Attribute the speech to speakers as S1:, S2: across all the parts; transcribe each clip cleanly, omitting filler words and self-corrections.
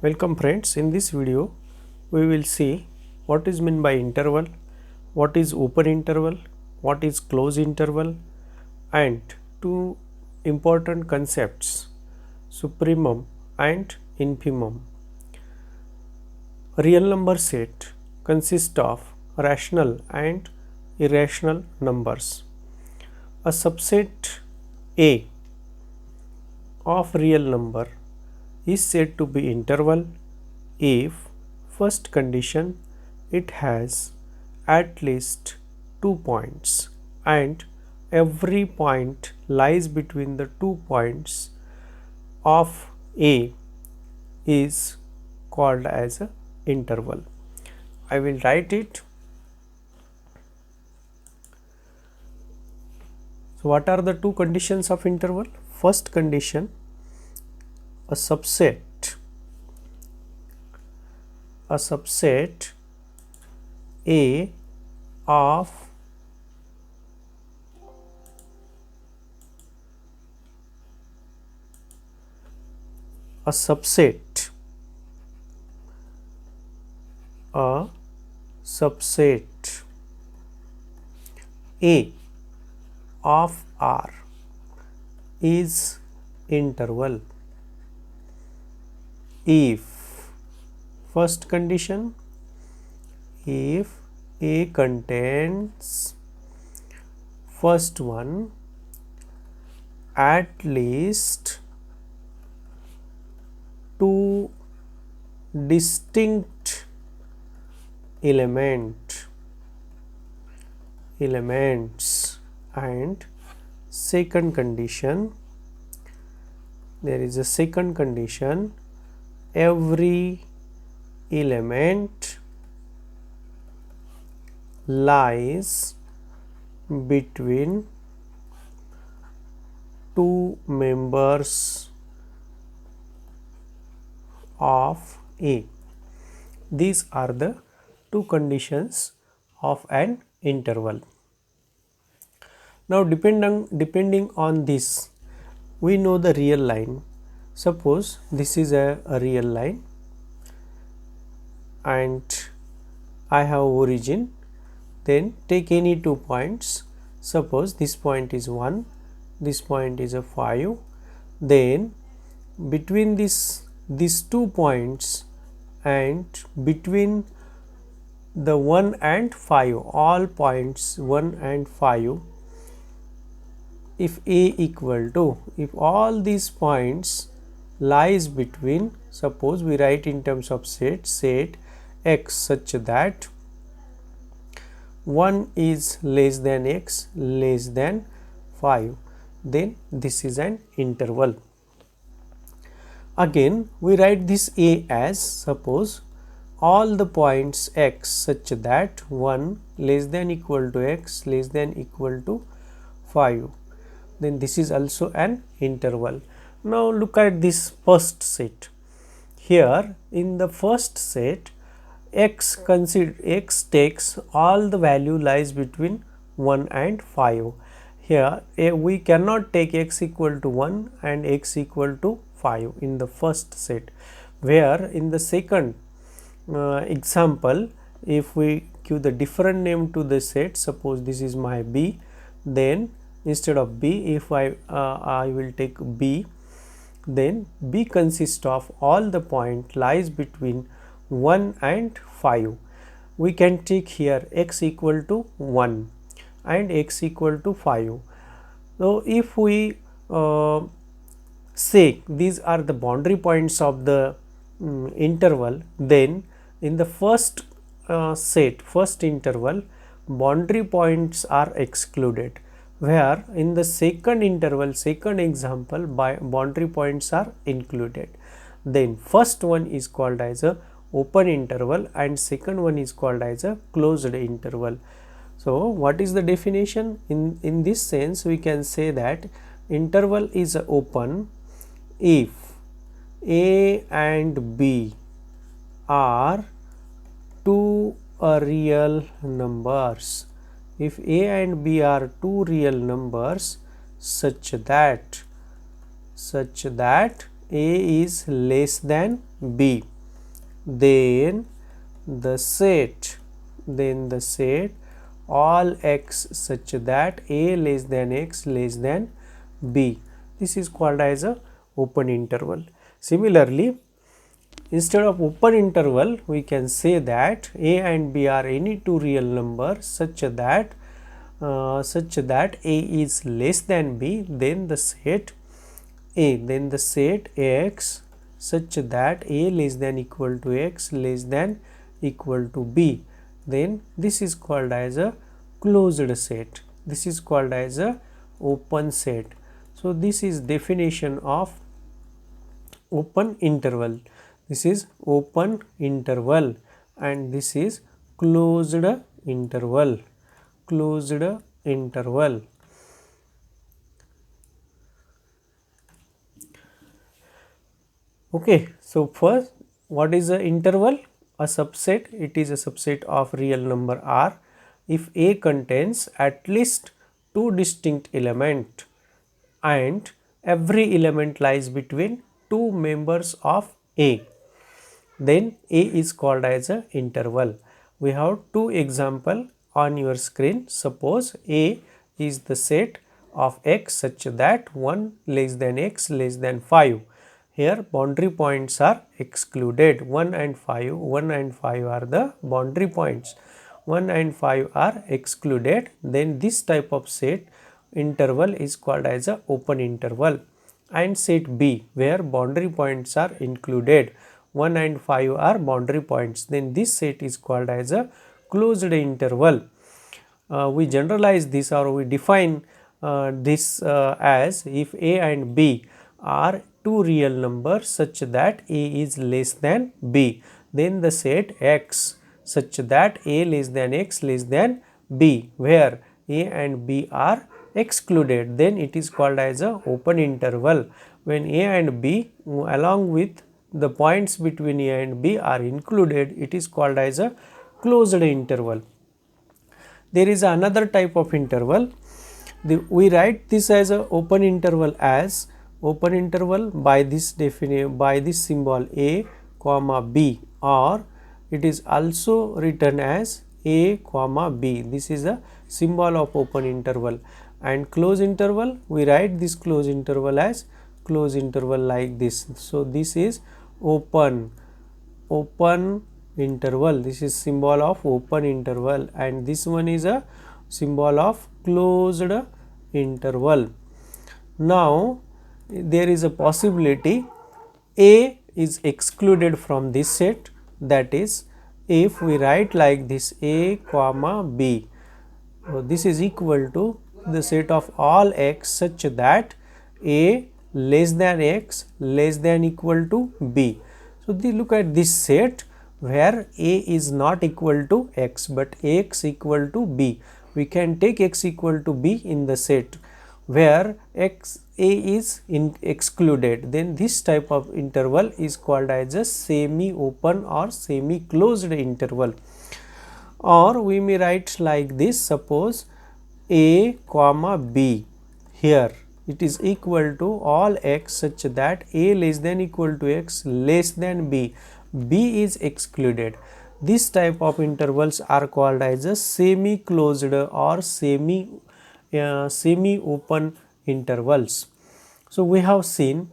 S1: Welcome friends, in this video we will see what is meant by interval, what is open interval, what is closed interval, and two important concepts, supremum and infimum. A real number set consists of rational and irrational numbers. A subset A of real number is said to be interval if first condition it has at least 2 points and every point lies between the 2 points of A is called as a interval. I will write it. So what are the two conditions of interval? First condition, a subset A of a subset A of R is interval if first condition, if A contains first one at least two distinct elements, and second condition, there is a second condition, every element lies between two members of A. These are the two conditions of an interval. Now depending on this, we know the real line. Suppose this is a real line and I have origin, then take any 2 points. Suppose this point is 1, this point is a 5, then between these 2 points and between the 1 and 5, all points 1 and 5, if A equal to, if all these points lies between, suppose we write in terms of set x such that 1 is less than x less than 5, then this is an interval. Again we write this A as, suppose all the points x such that 1 less than equal to x less than equal to 5, then this is also an interval. Now look at this first set. Here in the first set, x takes all the value lies between 1 and 5. Here we cannot take x equal to 1 and x equal to 5 in the first set, where in the second example, if we give the different name to the set, suppose this is my B, then instead of B, if I will take B, then B consists of all the point lies between 1 and 5. We can take here x equal to 1 and x equal to 5. So if we say these are the boundary points of the interval, then in the first first interval, boundary points are excluded, where in the second interval, second example, boundary points are included. Then first one is called as a open interval and second one is called as a closed interval. So what is the definition? In this sense, we can say that interval is open if A and B are two real numbers. If A and B are two real numbers such that A is less than B. then the set all x such that a less than x less than b. This is called as a open interval. Similarly, instead of open interval, we can say that a and b are any two real numbers such that a is less than b, then the set x such that a less than equal to x less than equal to b, then this is called as a closed set. This is called as a open set. So this is definition of open interval. This is open interval and this is closed interval. Closed interval. Okay, so first, what is a interval? A subset. It is a subset of real number R if A contains at least two distinct elements and every element lies between two members of A, then A is called as a interval. We have two examples on your screen. Suppose A is the set of x such that 1 less than x less than 5. Here boundary points are excluded. 1 and 5 are the boundary points. 1 and 5 are excluded. Then this type of set interval is called as a open interval. And set B, where boundary points are included. 1 and 5 are boundary points. Then this set is called as a closed interval. We generalize this, or we define this as if A and B are two real numbers such that A is less than B, then the set X such that A less than X less than B, where A and B are excluded, then it is called as a open interval. When A and B along with the points between A and B are included, it is called as a closed interval. There is another type of interval. We write this as a open interval by this symbol A comma B, or it is also written as A comma B. This is a symbol of open interval. And closed interval, we write this closed interval as closed interval like this. So this is open interval. This is symbol of open interval and this one is a symbol of closed interval. Now there is a possibility A is excluded from this set, that is if we write like this A comma B, this is equal to the set of all x such that A less than x less than equal to B. So look at this set where A is not equal to x but x equal to B. We can take x equal to B in the set where A is excluded, then this type of interval is called as a semi-open or semi-closed interval. Or we may write like this, suppose A comma B, here it is equal to all x such that A less than equal to x less than B, B is excluded. This type of intervals are called as a semi-closed or semi-open intervals. So we have seen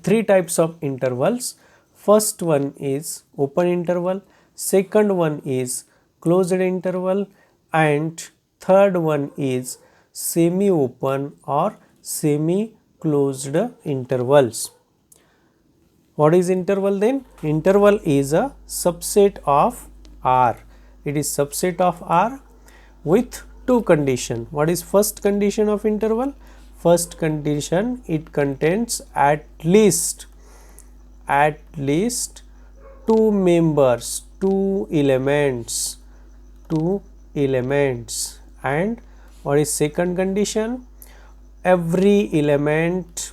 S1: three types of intervals. First one is open interval, second one is closed interval, and third one is semi-open or semi-closed intervals. What is interval then? Interval is a subset of R. It is subset of R with two conditions. What is first condition of interval? First condition, it contains at least two members, two elements. And what is second condition? Every element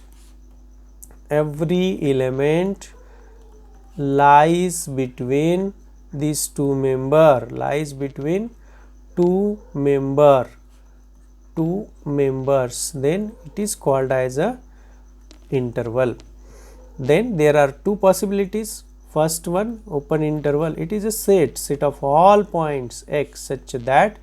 S1: lies between these two members, then it is called as a interval. Then there are two possibilities. First one, open interval, it is a set of all points x such that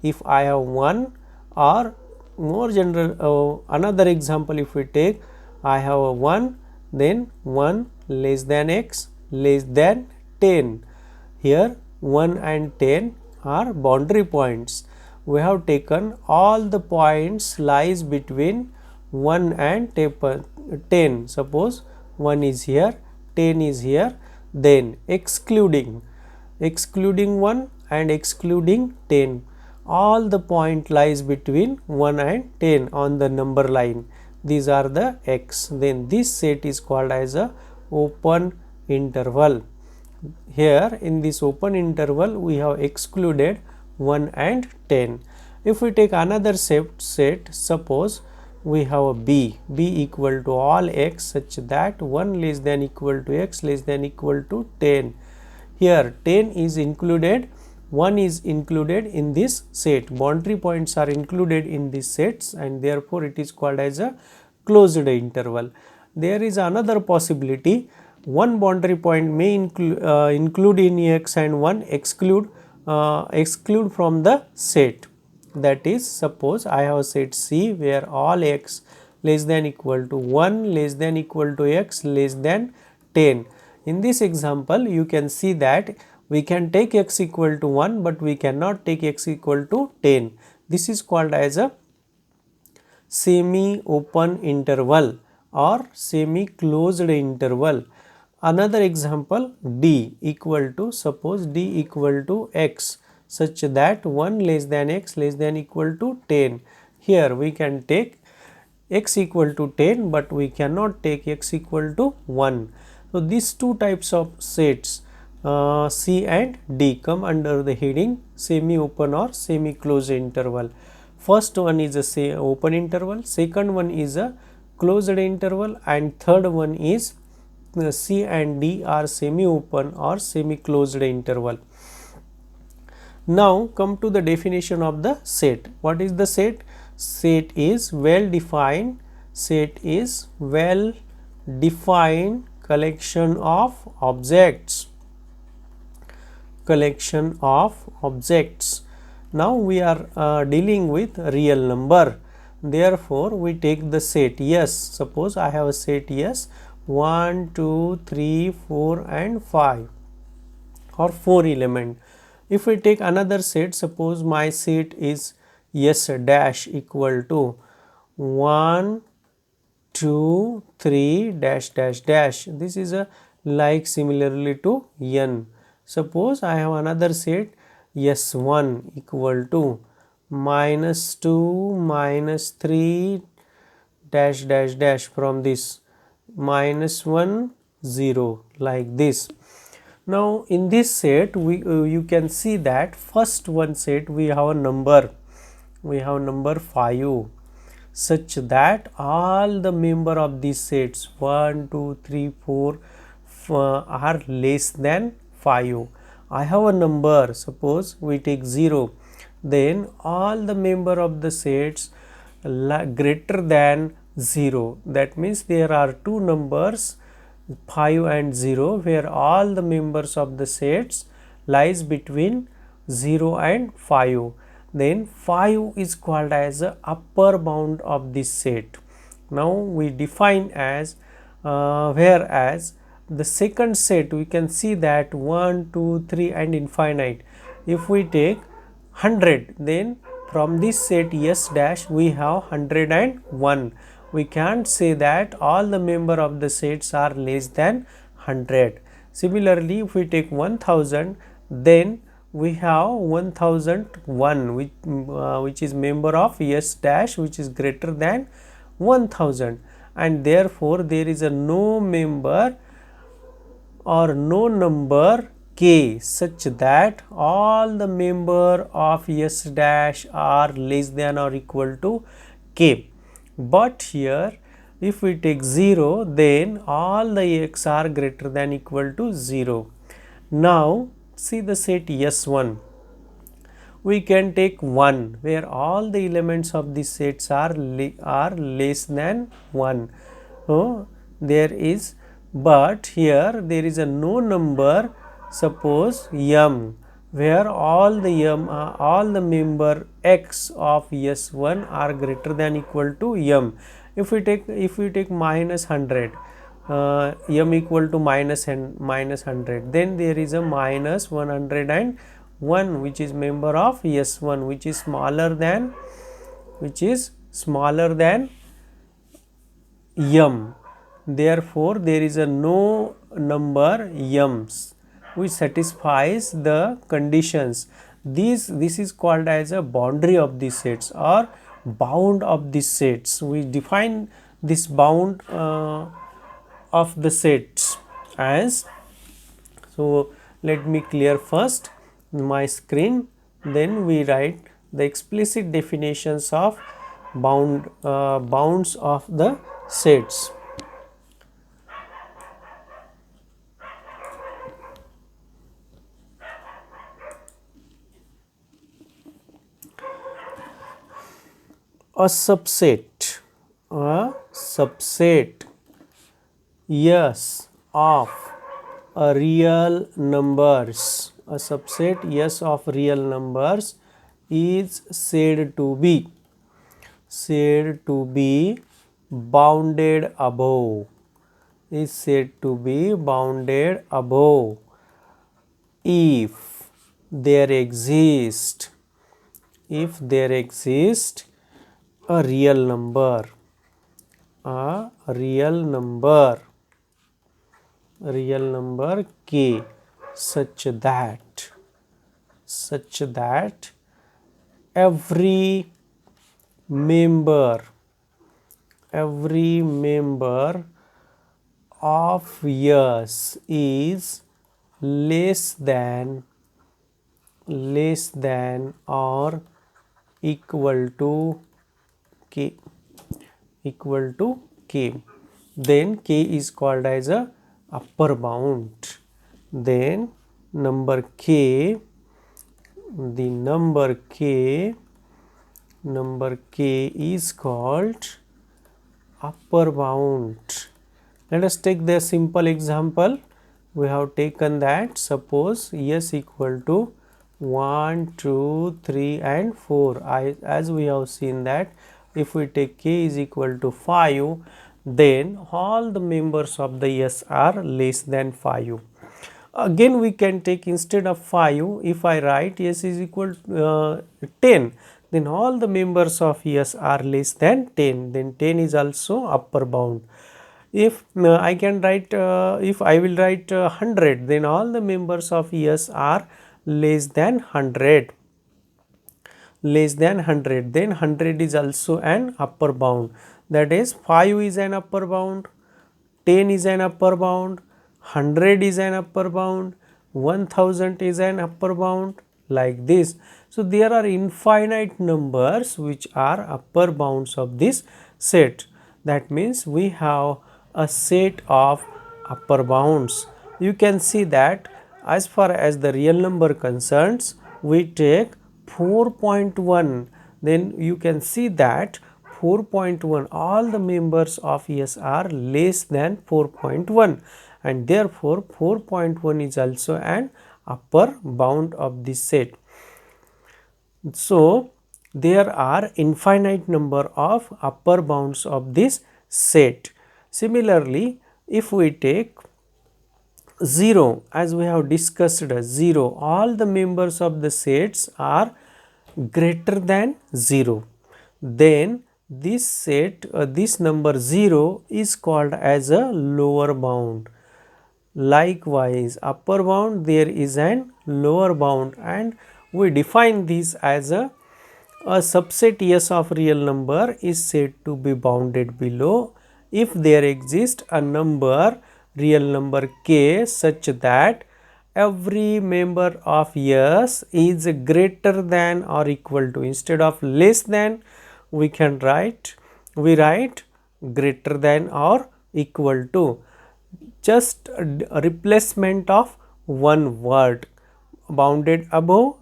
S1: if I have one, or more general, another example, if we take, I have a 1, then 1 less than x less than 10. Here 1 and 10 are boundary points. We have taken all the points lies between 1 and 10. Suppose 1 is here, 10 is here, then excluding 1 and excluding 10, all the point lies between 1 and 10 on the number line. These are the x. Then this set is called as a open interval. Here in this open interval we have excluded 1 and 10. If we take another set, suppose we have a b equal to all x such that 1 less than equal to x less than equal to 10. Here 10 is included, 1 is included in this set, boundary points are included in these sets, and therefore it is called as a closed interval. There is another possibility, one boundary point may include in x and one exclude from the set. That is, suppose I have set C where all x less than equal to 1 less than equal to x less than 10. In this example you can see that we can take x equal to 1 but we cannot take x equal to 10. This is called as a semi open interval or semi closed interval. Another example, d equal to, suppose d equal to x such that 1 less than x less than equal to 10. Here we can take x equal to 10 but we cannot take x equal to 1. So these two types of sets C and D come under the heading semi open or semi closed interval. First one is a open interval, second one is a closed interval, and third one is C and D are semi open or semi closed interval. Now come to the definition of the set. What is the set? Set is well defined collection of objects. Now we are dealing with real number, therefore we take the set S. Suppose I have a set S 1, 2, 3, 4 and 5 or 4 element. If we take another set, suppose my set is S dash equal to 1, 2, 3 dash dash dash. This is a like similarly to n. Suppose I have another set S1 equal to -2, -3 dash dash dash, from this -1, 0, like this. Now in this set you can see that first one set we have a number 5 such that all the member of these sets 1, 2, 3, 4 are less than 5. I have a number, suppose we take 0, then all the member of the sets greater than 0. That means there are two numbers 5 and 0 where all the members of the sets lies between 0 and 5. Then 5 is called as the upper bound of this set. Now we define as whereas the second set we can see that 1, 2, 3 and infinite. If we take 100, then from this set S dash we have 101. We can't say that all the member of the sets are less than 100. Similarly, if we take 1000, then we have 1001 which is member of S dash which is greater than 1000, and therefore there is a no member or no number k such that all the member of S dash are less than or equal to k. But here if we take 0, then all the x are greater than equal to 0. Now see the set S1. We can take 1 where all the elements of the sets are less than 1. So there is but here there is a no number, suppose m, where all the member x of S1 are greater than equal to m. If we take minus 100, m equal to minus 100, then there is a minus 101, which is member of S1, which is smaller than m. Therefore, there is a no number m's which satisfies the conditions. This is called as a boundary of the sets or bound of the sets. We define this bound of the sets as, so let me clear first my screen, then we write the explicit definitions of bounds of the sets. A subset yes of a real numbers, a subset yes of real numbers is said to be bounded above, is said to be bounded above if there exists a real number k such that every member of S is less than or equal to k, then k is called as a upper bound. Then number k is called upper bound. Let us take the simple example. We have taken that, suppose S equal to 1, 2, 3 and 4. As we have seen that if we take k is equal to 5, then all the members of the S are less than 5. Again we can take, instead of 5, if I write S is equal to 10, then all the members of S are less than 10, then 10 is also upper bound. If I can write, if I will write 100, then all the members of S are less than 100, then 100 is also an upper bound. That is, 5 is an upper bound, 10 is an upper bound, 100 is an upper bound, 1000 is an upper bound, like this. So there are infinite numbers which are upper bounds of this set. That means we have a set of upper bounds. You can see that as far as the real number concerns, we take 4.1, then you can see that 4.1, all the members of S are less than 4.1, and therefore 4.1 is also an upper bound of this set. So there are infinite number of upper bounds of this set. Similarly, if we take 0, as we have discussed, 0, all the members of the sets are greater than 0, then this set, this number 0 is called as a lower bound. Likewise, upper bound, there is an lower bound, and we define this as a subset S of real number is said to be bounded below if there exists a real number k such that every member of S is greater than or equal to, instead of less than we write greater than or equal to. Just a replacement of one word, bounded above,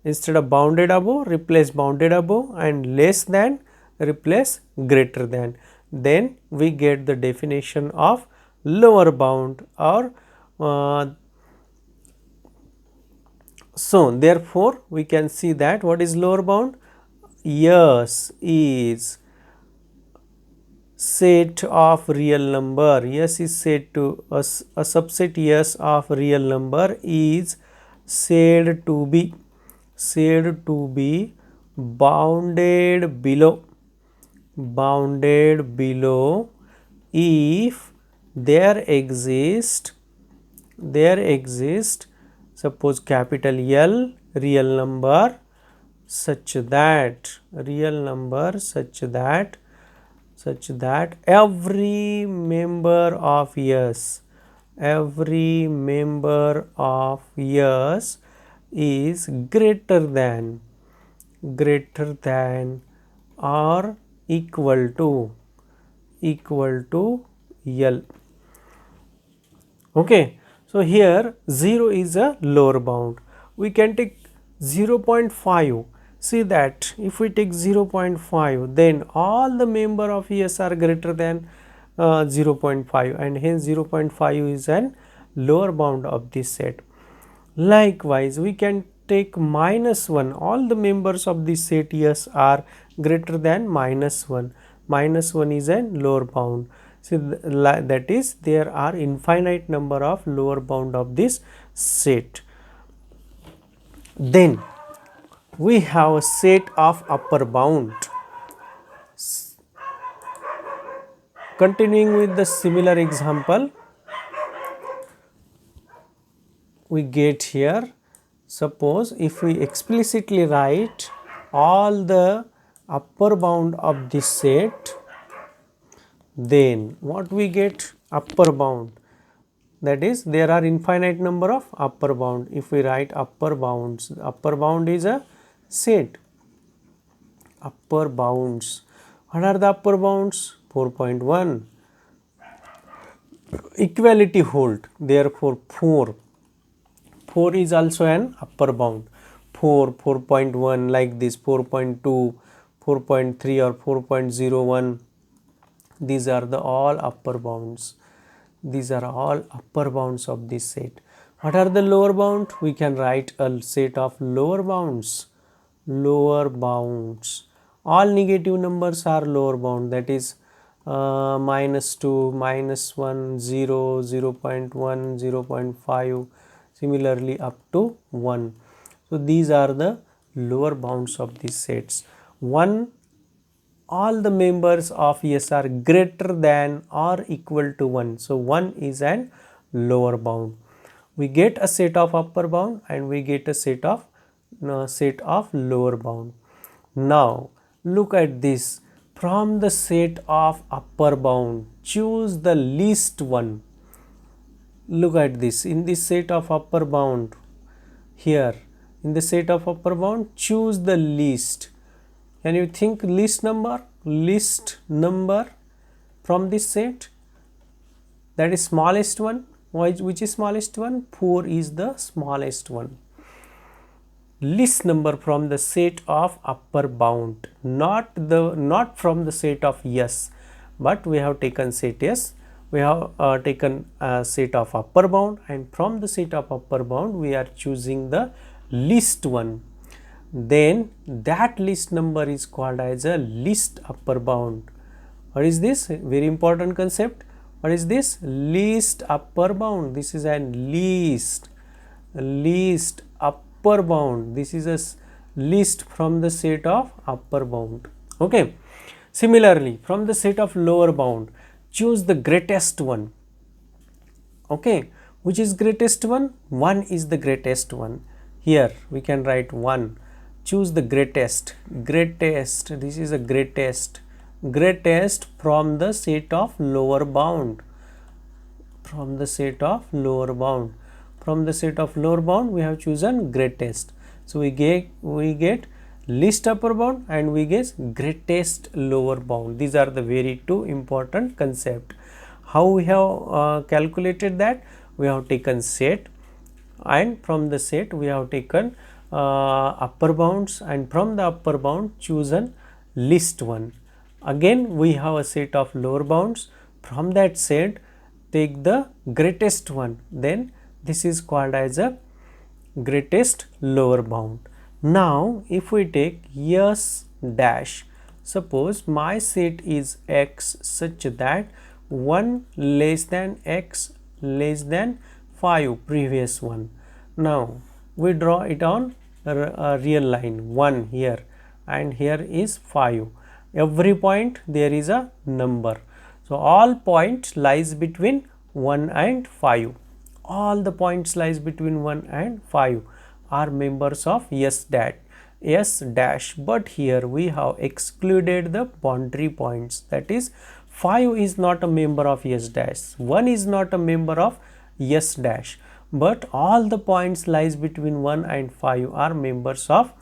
S1: instead of bounded above replace bounded above, and less than replace greater than. Then we get the definition of lower bound, or so therefore we can see that what is lower bound? S is set of real number. S is said to a subset S of real number is said to be bounded below if there exist suppose capital L real number such that every member of S is greater than or equal to L. Okay, so here 0 is a lower bound. We can take 0.5. See that if we take 0.5, then all the member of S are greater than 0.5, and hence 0.5 is an lower bound of this set. Likewise, we can take -1. All the members of this set S are greater than -1. -1 is a lower bound. So that is, there are infinite number of lower bound of this set. Then we have a set of upper bound. Continuing with the similar example, we get here, suppose if we explicitly write all the upper bound of this set, then what we get? Upper bound, that is, there are infinite number of upper bound. If we write upper bounds, upper bound is a set. Upper bounds, what are the upper bounds? 4.1. Equality hold, therefore 4 is also an upper bound. 4.1 like this, 4.2, 4.3 or 4.01, these are the all upper bounds. These are all upper bounds of this set. What are the lower bound? We can write a set of lower bounds. All negative numbers are lower bound, that is -2, -1, 0, 0.1, 0.5, similarly up to 1. So these are the lower bounds of these sets. 1, all the members of S are greater than or equal to 1. So 1 is an lower bound. We get a set of upper bound and we get a set of lower bound. Now look at this. From the set of upper bound, choose the least one. Look at this. In this set of upper bound, here in the set of upper bound, choose the least. Can you think least number from this set? That is smallest one. Which is smallest one? 4 is the smallest one. Least number from the set of upper bound, not from the set of S, but we have taken set S. We have taken a set of upper bound, and from the set of upper bound we are choosing the least one. Then that least number is called as a least upper bound. What is this? Very important concept. What is this? Least upper bound. This is a least upper bound. This is a least from the set of upper bound. Okay. Similarly, from the set of lower bound, choose the greatest one. Okay. Which is greatest one? 1 is the greatest one. Here we can write 1. Choose the greatest. This is a greatest from the set of lower bound. From the set of lower bound we have chosen greatest. So we get least upper bound and we get greatest lower bound. These are the very two important concept. How we have calculated that? We have taken set, and from the set we have taken upper bounds, and from the upper bound chosen least one. Again we have a set of lower bounds. From that set take the greatest one, then this is called as a greatest lower bound. Now if we take S dash, suppose my set is x such that 1 less than x less than 5 previous one. Now we draw it on a real line 1 here and here is 5. Every point there is a number. So all points lies between 1 and 5. All the points lies between 1 and 5 are members of S dash, but here we have excluded the boundary points, that is 5 is not a member of S dash, 1 is not a member of S dash, but all the points lies between 1 and 5 are members of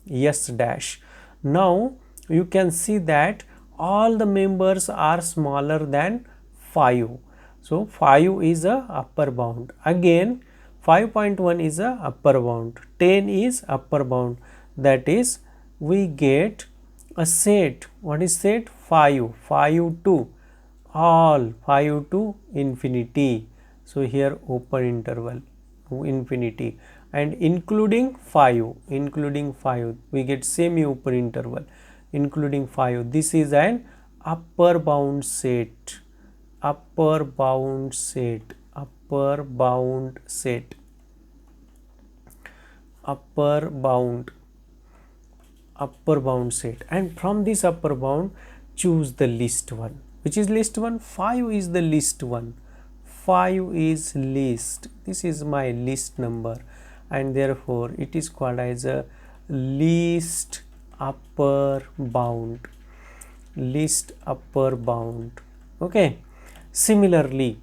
S1: S dash. Now you can see that all the members are smaller than 5. So 5 is a upper bound. Again 5.1 is a upper bound, 10 is upper bound, that is we get a set. What is set? 5 to all, 5 to infinity. So here open interval infinity, and including 5 we get semi open interval including 5. This is an upper bound set, upper bound set, upper bound set, upper bound set, and from this upper bound choose the least one. Which is least one? 5 is the least one. 5 is least. This is my least number, and therefore it is called as a least upper bound. Least upper bound. Okay. Similarly,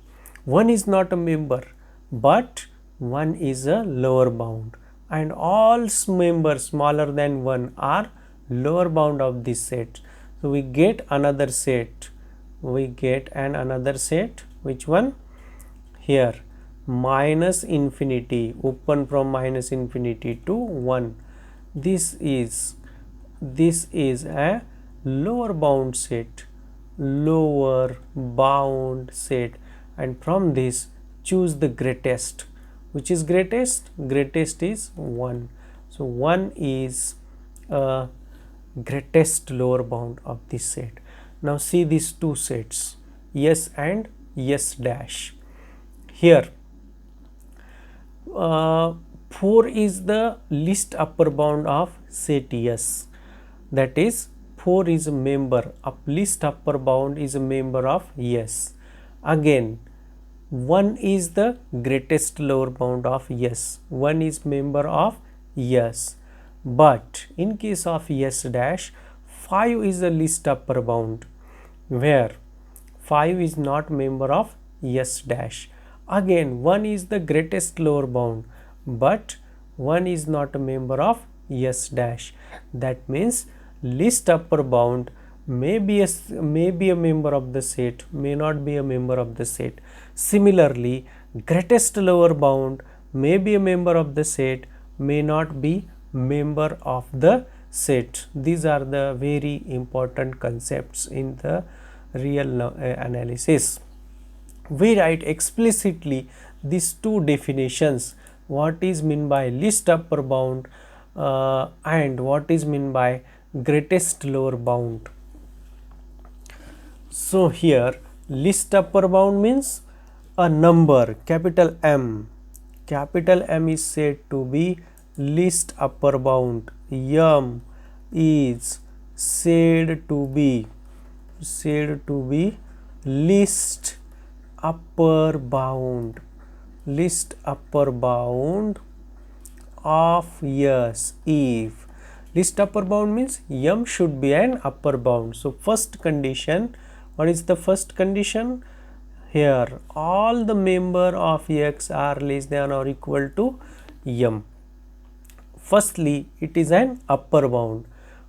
S1: 1 is not a member, but 1 is a lower bound, and all members smaller than 1 are lower bound of this set. So we get another set. We get another set. Which one? Here minus infinity, open from minus infinity to 1. This is a lower bound set, lower bound set, and from this choose the greatest. Which is greatest? Greatest is 1. So 1 is a greatest lower bound of this set. Now see these two sets, S and S dash. Here 4 is the least upper bound of set S, that is 4 is a member of least upper bound is a member of S. Again 1 is the greatest lower bound of S, 1 is member of S, but in case of S dash 5 is the least upper bound, where 5 is not member of S dash. Again 1 is the greatest lower bound, but 1 is not a member of S dash. That means least upper bound may be a member of the set, may not be a member of the set. Similarly, greatest lower bound may be a member of the set, may not be member of the set. These are the very important concepts in the real analysis. We write explicitly these two definitions, what is meant by least upper bound and what is meant by greatest lower bound. So here least upper bound means a number, capital M. Capital M is said to be least upper bound. M is said to be least upper bound, least upper bound of S. If least upper bound means M should be an upper bound. So first condition, what is the first condition? Here all the member of X are less than or equal to M. Firstly, it is an upper bound.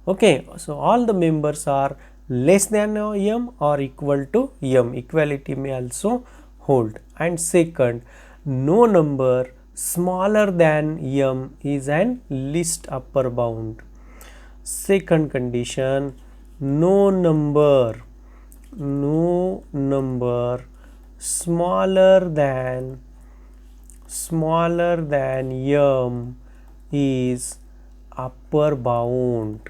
S1: Okay, so all the members are less than M or equal to M. Equality may also hold. And second, no number smaller than M is an least upper bound. Second condition, no number smaller than m is upper bound.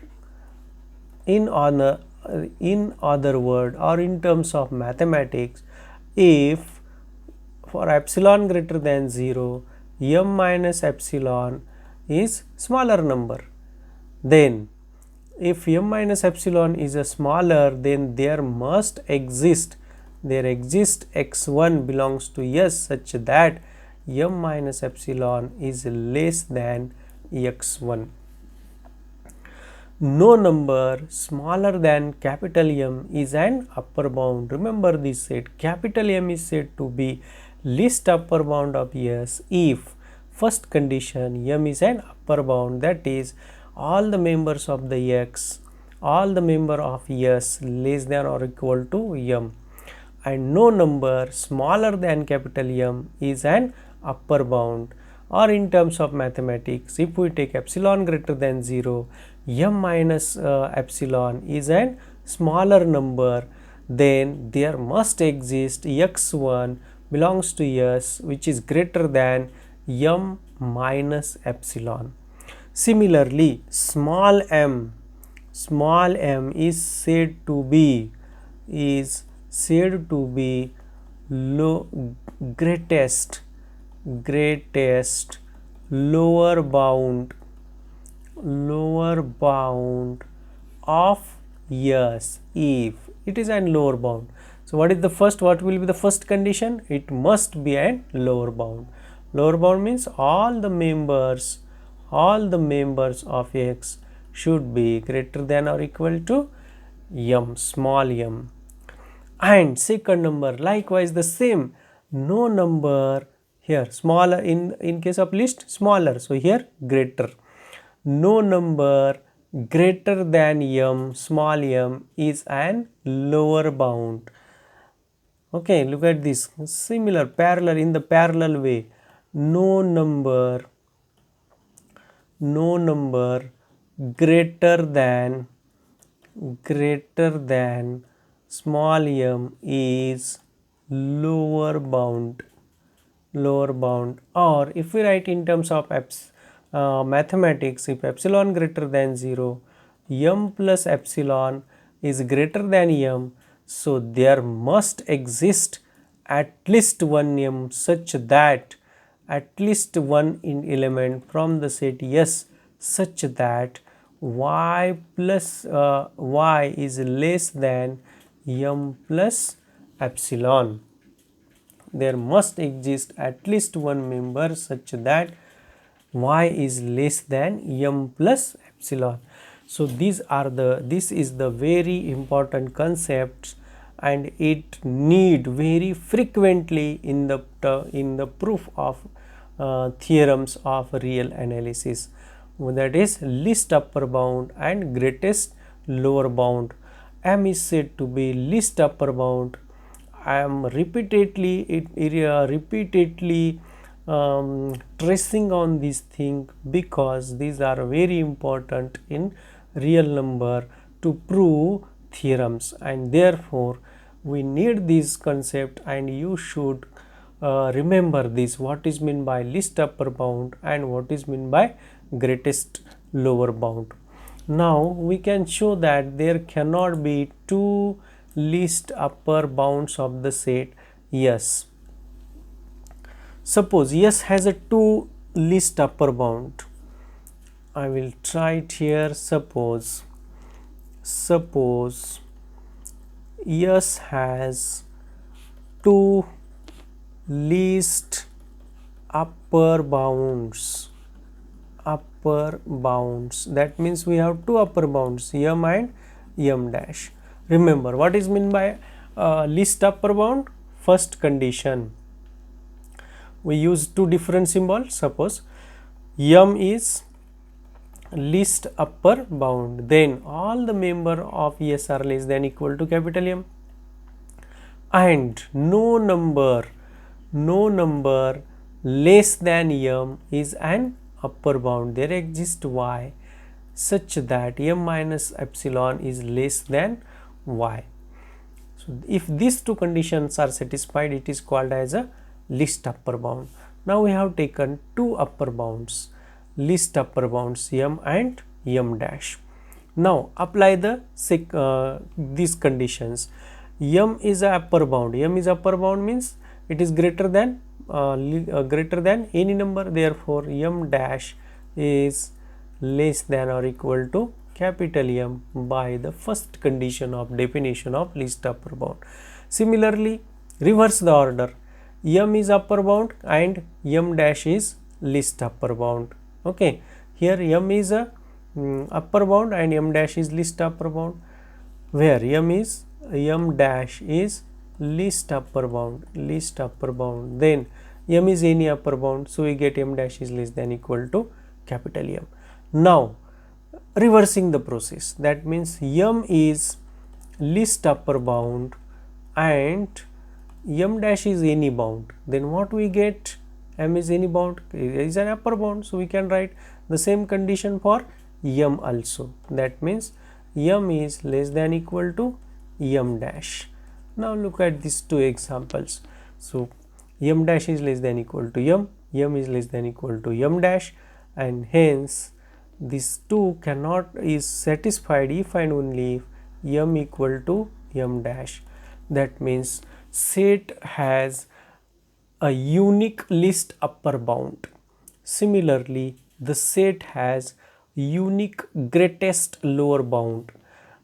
S1: In other word, or in terms of mathematics, if for epsilon greater than 0, m minus epsilon is smaller number, then if m minus epsilon is a smaller, then there exists x1 belongs to S such that m minus epsilon is less than x1. No number smaller than capital M is an upper bound. Remember this set, capital M is said to be least upper bound of S if first condition M is an upper bound, that is all the members of the X, all the member of S less than or equal to M, and no number smaller than capital M is an upper bound. Or in terms of mathematics, if we take epsilon greater than 0, m minus epsilon is an smaller number, then there must exist x1 belongs to S which is greater than m minus epsilon. Similarly, small m is said to be greatest lower bound of S if it is an lower bound. So what will be the first condition? It must be an lower bound. Lower bound means all the members of X should be greater than or equal to m, small m. And second number, likewise the same, no number here smaller, in case of list smaller, so here greater. No number greater than m, small m, is an lower bound. Okay, look at this, similar, parallel, in the parallel way, no number greater than small m is lower bound. Or if we write in terms of mathematics, if epsilon greater than 0, m plus epsilon is greater than m, so there must exist at least one m such that at least one element from the set S such that y plus y is less than m plus epsilon. There must exist at least one member such that y is less than m plus epsilon. So this is the very important concepts, and it need very frequently in the proof of theorems of real analysis, that is least upper bound and greatest lower bound. M is said to be least upper bound. I am repeatedly tracing on this thing because these are very important in real number to prove theorems, and therefore we need this concept, and you should remember this, what is meant by least upper bound and what is meant by greatest lower bound. Now we can show that there cannot be two least upper bounds of the set S. Suppose S has a two least upper bound. I will try it here. Suppose S has two least upper bounds. That means we have two upper bounds, m and m dash. Remember what is meant by least upper bound? First condition, we use two different symbols. Suppose m is least upper bound, then all the member of S are less than equal to capital M, and no number less than m is an upper bound. There exists y such that m minus epsilon is less than y. So if these two conditions are satisfied, it is called as a least upper bound. Now we have taken two upper bounds, least upper bounds m and m dash. Now apply the these conditions. M is a upper bound. M is upper bound means it is greater than any number. Therefore, m dash is less than or equal to capital M by the first condition of definition of least upper bound. Similarly, reverse the order. M is upper bound and m dash is least upper bound. Okay, here m is a upper bound and m dash is least upper bound, where m dash is least upper bound, then m is any upper bound, so we get m dash is less than equal to capital M. Now reversing the process, that means m is least upper bound and m dash is any bound, then what we get? M is any bound, is an upper bound, so we can write the same condition for m also, that means m is less than equal to m dash. Now look at these two examples. So m dash is less than equal to m is less than equal to m dash, and hence these two cannot is satisfied if and only if m equal to m dash. That means set has a unique least upper bound. Similarly, the set has unique greatest lower bound.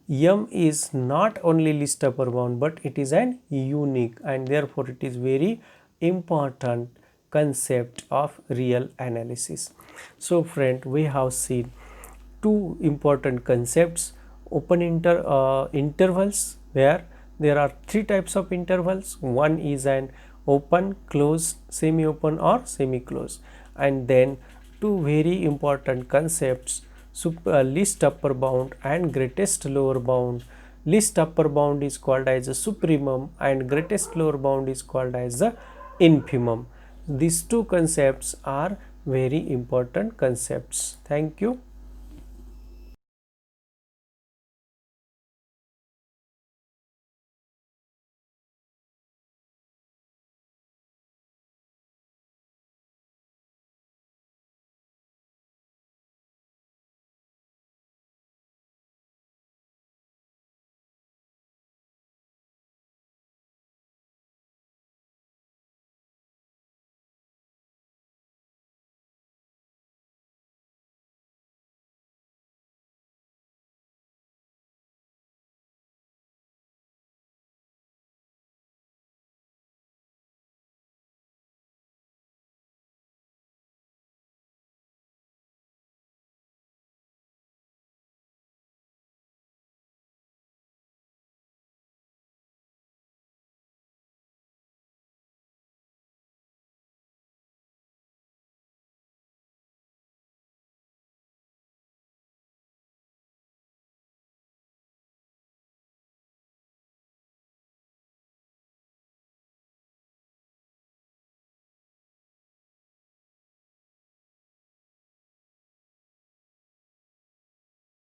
S1: M is not only least upper bound, but it is an unique, and therefore it is very important concept of real analysis. So friend, we have seen two important concepts: open intervals, where there are three types of intervals. One is an open, closed, semi-open or semi-closed, and then two very important concepts: least upper bound and greatest lower bound. Least upper bound is called as a supremum and greatest lower bound is called as the infimum. These two concepts are very important concepts. Thank you.